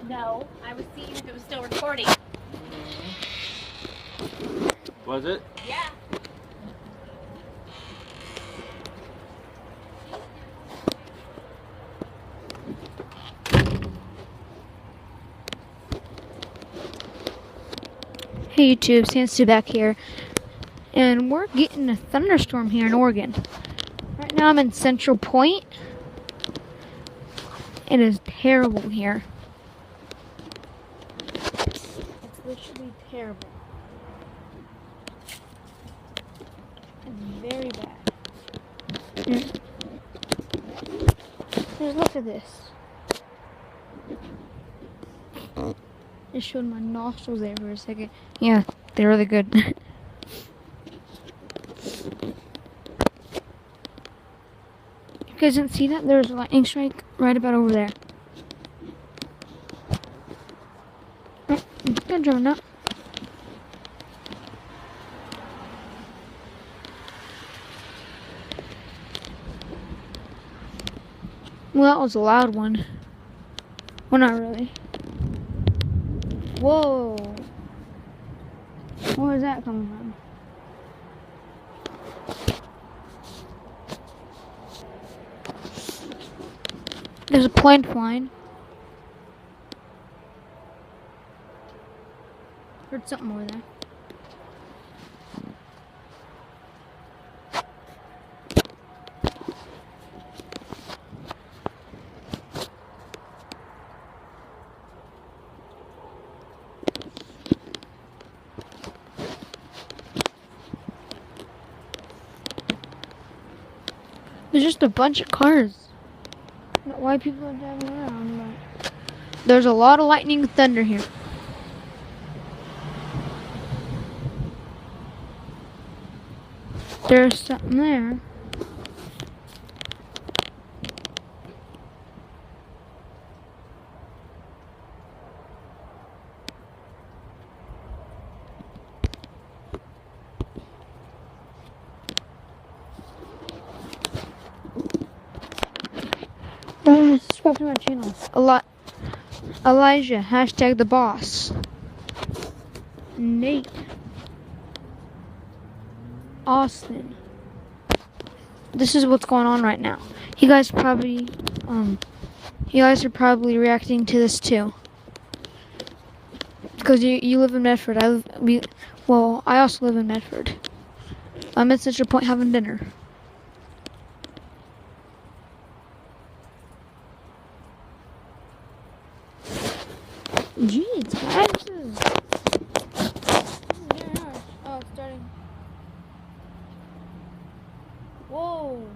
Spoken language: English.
No, I was seeing if it was still recording. Was it? Yeah. Hey YouTube, Sansu back here, and we're getting a thunderstorm here in Oregon. Right now I'm in Central Point. It is terrible here. It's literally terrible. It's very bad. Just look at this. Just showed my nostrils there for a second. Yeah, they're really good. You guys didn't see that? There's a lightning strike right about over there. Oh, good job, now. Well, that was a loud one. Well, not really. Whoa. Where is that coming from? There's a plane flying. Heard something over there. There's just a bunch of cars. I don't know why people are driving around, but there's a lot of lightning and thunder here. There's something there. Subscribe to my channel. Elijah, hashtag the boss. Nate. Austin. This is what's going on right now. You guys are probably reacting to this too. Because you live in Medford. I also live in Medford. I'm at Central Point having dinner. Jeez, guys. Oh, it's starting. Whoa.